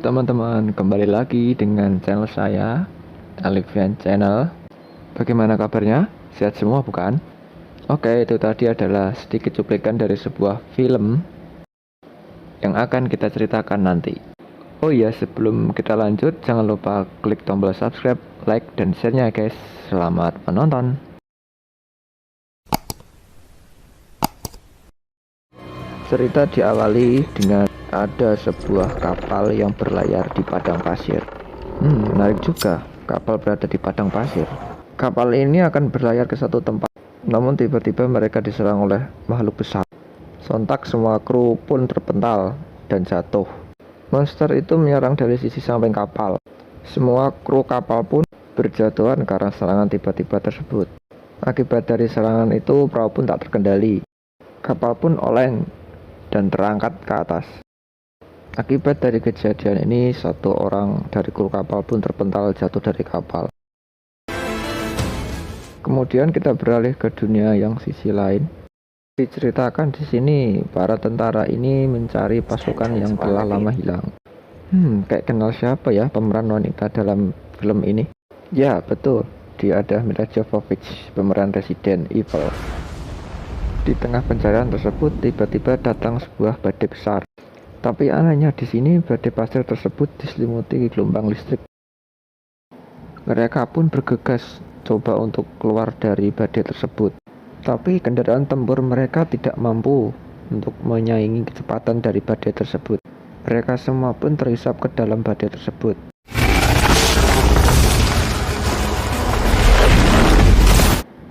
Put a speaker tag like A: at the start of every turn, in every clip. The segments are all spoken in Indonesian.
A: teman-teman, kembali lagi dengan channel saya, Alifian Channel. Bagaimana kabarnya? Sehat semua bukan? Oke, itu tadi adalah sedikit cuplikan dari sebuah film yang akan kita ceritakan nanti. Oh iya, sebelum kita lanjut, jangan lupa klik tombol subscribe, like, dan share-nya guys. Selamat menonton. Cerita diawali dengan ada sebuah kapal yang berlayar di padang pasir. Menarik juga, kapal berada di padang pasir. Kapal ini akan berlayar ke satu tempat, namun tiba-tiba mereka diserang oleh makhluk besar. Sontak semua kru pun terpental dan jatuh. Monster itu menyerang dari sisi samping kapal. Semua kru kapal pun berjatuhan karena serangan tiba-tiba tersebut. Akibat dari serangan itu, perahu pun tak terkendali. Kapal pun oleng dan terangkat ke atas. Akibat dari kejadian ini, satu orang dari kru kapal pun terpental jatuh dari kapal. Kemudian kita beralih ke dunia yang sisi lain. Diceritakan di sini, para tentara ini mencari pasukan yang telah lama hilang. Kayak kenal siapa ya pemeran wanita dalam film ini? Ya, betul. Dia ada Milla Jovovich, pemeran Resident Evil. Di tengah pencarian tersebut, tiba-tiba datang sebuah badai besar. Tapi anehnya di sini badai pasir tersebut diselimuti gelombang listrik. Mereka pun bergegas coba untuk keluar dari badai tersebut. Tapi kendaraan tempur mereka tidak mampu untuk menyaingi kecepatan dari badai tersebut. Mereka semua pun terhisap ke dalam badai tersebut.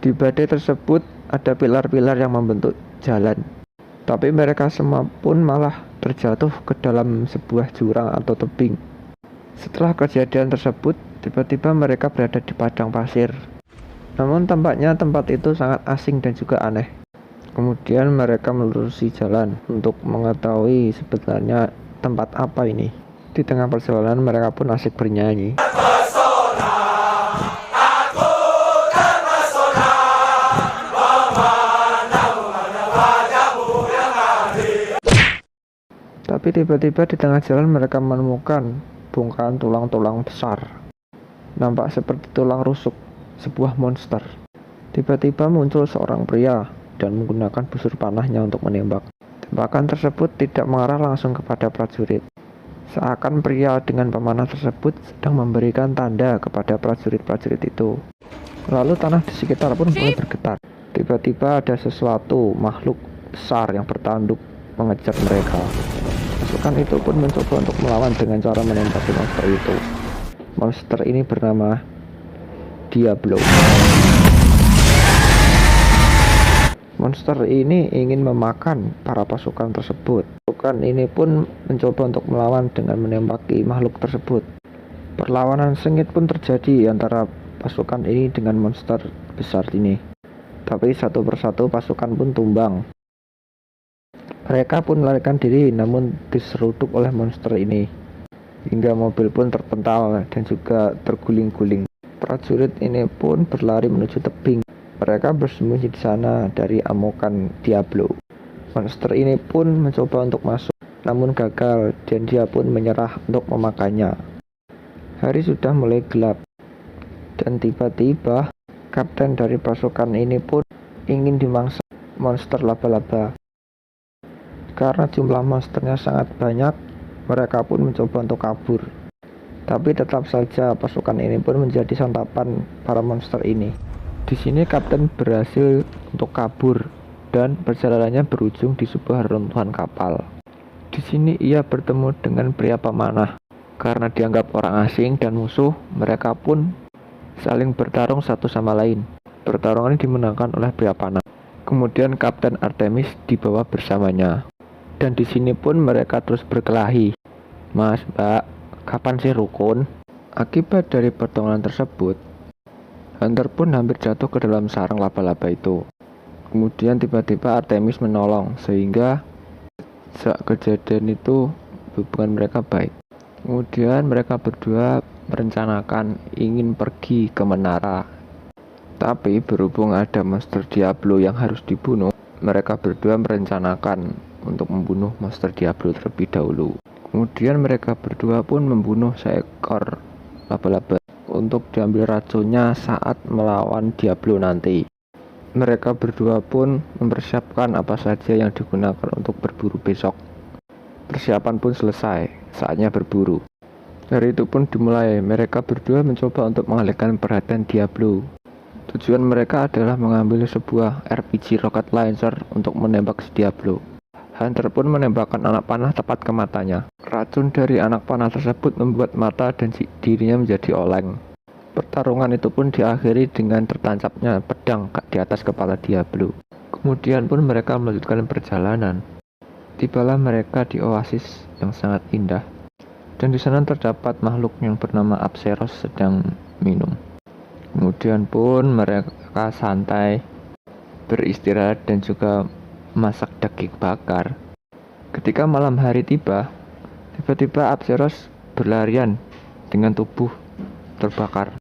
A: Di badai tersebut ada pilar-pilar yang membentuk jalan. Tapi mereka semua pun malah terjatuh ke dalam sebuah jurang atau tebing. Setelah kejadian tersebut, tiba-tiba mereka berada di padang pasir. Namun tampaknya tempat itu sangat asing dan juga aneh. Kemudian mereka menelusuri jalan untuk mengetahui sebenarnya tempat apa ini. Di tengah perjalanan mereka pun asik bernyanyi. Tapi tiba-tiba di tengah jalan mereka menemukan bongkahan tulang-tulang besar. Nampak seperti tulang rusuk sebuah monster. Tiba-tiba muncul seorang pria dan menggunakan busur panahnya untuk menembak. Tembakan tersebut tidak mengarah langsung kepada prajurit. Seakan pria dengan pemanah tersebut sedang memberikan tanda kepada prajurit-prajurit itu. Lalu tanah di sekitar pun mulai bergetar. Tiba-tiba ada sesuatu makhluk besar yang bertanduk mengejar mereka. Pasukan itu pun mencoba untuk melawan dengan cara menembaki monster itu. Monster ini bernama Diablo. Monster ini ingin memakan para pasukan tersebut. Pasukan ini pun mencoba untuk melawan dengan menembaki makhluk tersebut. Perlawanan sengit pun terjadi antara pasukan ini dengan monster besar ini. Tapi satu persatu pasukan pun tumbang. Mereka pun melarikan diri namun diseruduk oleh monster ini. Hingga mobil pun terpental dan juga terguling-guling. Prajurit ini pun berlari menuju tebing. Mereka bersembunyi di sana dari amukan Diablo. Monster ini pun mencoba untuk masuk, namun gagal dan dia pun menyerah untuk memakannya. Hari sudah mulai gelap. Dan tiba-tiba kapten dari pasukan ini pun ingin dimangsa monster laba-laba. Karena jumlah monsternya sangat banyak, mereka pun mencoba untuk kabur. Tapi tetap saja pasukan ini pun menjadi santapan para monster ini. Di sini kapten berhasil untuk kabur dan perjalanannya berujung di sebuah runtuhan kapal. Di sini ia bertemu dengan pria pemanah. Karena dianggap orang asing dan musuh, mereka pun saling bertarung satu sama lain. Pertarungan ini dimenangkan oleh pria panah. Kemudian Kapten Artemis dibawa bersamanya. Dan di sini pun mereka terus berkelahi. Mas, Mbak, kapan sih rukun? Akibat dari pertarungan tersebut, Hunter pun hampir jatuh ke dalam sarang laba-laba itu. Kemudian tiba-tiba Artemis menolong, sehingga saat kejadian itu hubungan mereka baik. Kemudian mereka berdua merencanakan ingin pergi ke menara. Tapi berhubung ada monster Diablo yang harus dibunuh, mereka berdua merencanakan untuk membunuh monster Diablo terlebih dahulu. Kemudian mereka berdua pun membunuh seekor laba-laba untuk diambil racunnya saat melawan Diablo nanti. Mereka berdua pun mempersiapkan apa saja yang digunakan untuk berburu besok. Persiapan pun selesai, saatnya berburu. Dari itu pun dimulai, mereka berdua mencoba untuk mengalihkan perhatian Diablo. Tujuan mereka adalah mengambil sebuah RPG rocket launcher untuk menembak si Diablo. Hunter pun menembakkan anak panah tepat ke matanya. Racun dari anak panah tersebut membuat mata dan dirinya menjadi oleng. Pertarungan itu pun diakhiri dengan tertancapnya pedang di atas kepala Diablo. Kemudian pun mereka melanjutkan perjalanan. Tibalah mereka di oasis yang sangat indah. Dan di sana terdapat makhluk yang bernama Apseros sedang minum. Kemudian pun mereka santai, beristirahat dan juga masak daging bakar. Ketika malam hari tiba, tiba-tiba Apseros berlarian dengan tubuh terbakar.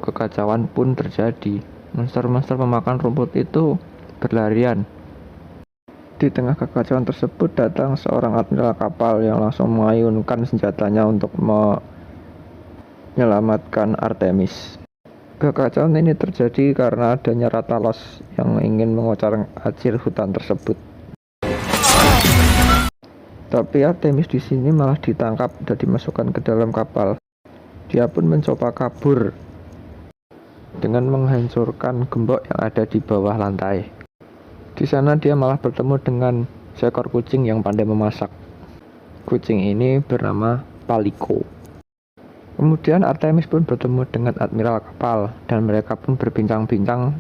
A: Kekacauan pun terjadi. Monster-monster pemakan rumput itu berlarian. Di tengah kekacauan tersebut datang seorang admiral kapal yang langsung mengayunkan senjatanya untuk menyelamatkan Artemis. Kekacauan ini terjadi karena adanya Rathalos yang ingin mengocar-acir hutan tersebut. Tapi Artemis di sini malah ditangkap dan dimasukkan ke dalam kapal. Dia pun mencoba kabur dengan menghancurkan gembok yang ada di bawah lantai. Di sana dia malah bertemu dengan seekor kucing yang pandai memasak. Kucing ini bernama Paliko. Kemudian Artemis pun bertemu dengan admiral kapal dan mereka pun berbincang-bincang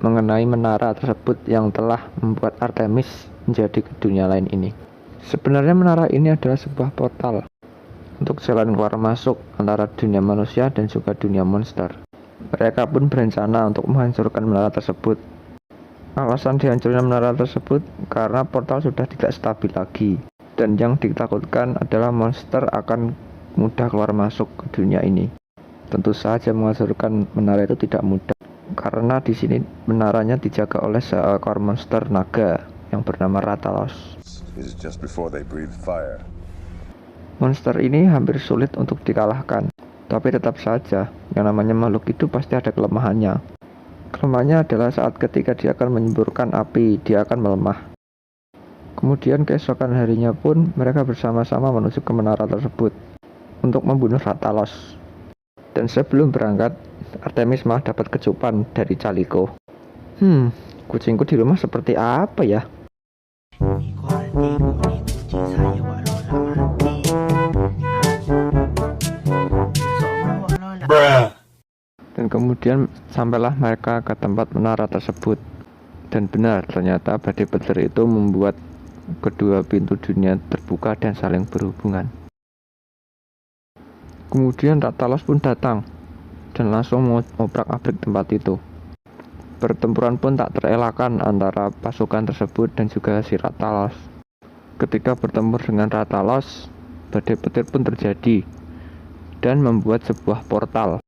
A: mengenai menara tersebut yang telah membuat Artemis menjadi ke dunia lain ini. Sebenarnya menara ini adalah sebuah portal untuk jalan keluar masuk antara dunia manusia dan juga dunia monster. Mereka pun berencana untuk menghancurkan menara tersebut. Alasan dihancurnya menara tersebut karena portal sudah tidak stabil lagi, dan yang ditakutkan adalah monster akan mudah keluar masuk ke dunia ini. Tentu saja menghancurkan menara itu tidak mudah, karena di sini menaranya dijaga oleh seekor monster naga yang bernama Rathalos. Monster ini hampir sulit untuk dikalahkan, tapi tetap saja yang namanya makhluk itu pasti ada kelemahannya. Kelemahannya adalah saat ketika dia akan menyemburkan api, dia akan melemah. Kemudian keesokan harinya pun mereka bersama-sama menuju ke menara tersebut untuk membunuh Rathalos. Dan sebelum berangkat, Artemis malah dapat kecupan dari Caliko. Kucingku di rumah seperti apa ya? Dan kemudian sampailah mereka ke tempat menara tersebut. Dan benar, ternyata badai petir itu membuat kedua pintu dunia terbuka dan saling berhubungan. Kemudian Rathalos pun datang dan langsung mengobrak-abrik tempat itu. Pertempuran pun tak terelakkan antara pasukan tersebut dan juga si Rathalos. Ketika bertempur dengan Rathalos, badai petir pun terjadi dan membuat sebuah portal.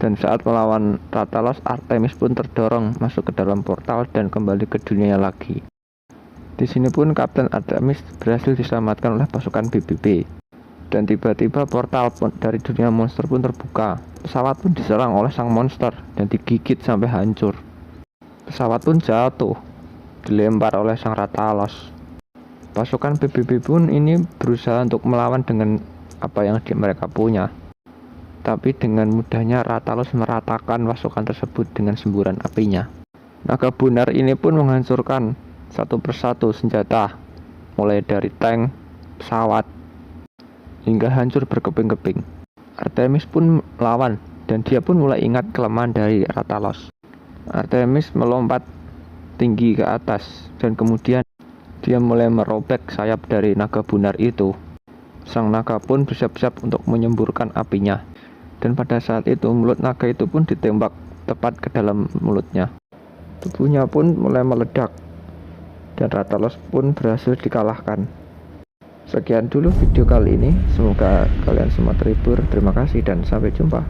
A: Dan saat melawan Rathalos, Artemis pun terdorong masuk ke dalam portal dan kembali ke dunia lagi. Di sini pun Kapten Artemis berhasil diselamatkan oleh pasukan BBB. Dan tiba-tiba portal pun dari dunia monster pun terbuka. Pesawat pun diserang oleh sang monster dan digigit sampai hancur. Pesawat pun jatuh, dilempar oleh sang Rathalos. Pasukan BBB pun ini berusaha untuk melawan dengan apa yang mereka punya. Tapi dengan mudahnya Rathalos meratakan pasukan tersebut dengan semburan apinya. Naga Bonar ini pun menghancurkan satu persatu senjata, mulai dari tank, pesawat, hingga hancur berkeping-keping. Artemis pun melawan dan dia pun mulai ingat kelemahan dari Rathalos. Artemis melompat tinggi ke atas dan kemudian dia mulai merobek sayap dari naga Bonar itu. Sang naga pun bersiap-siap untuk menyemburkan apinya. Dan pada saat itu mulut naga itu pun ditembak tepat ke dalam mulutnya. Tubuhnya pun mulai meledak dan Rathalos pun berhasil dikalahkan. Sekian dulu video kali ini, semoga kalian semua terhibur. Terima kasih dan sampai jumpa.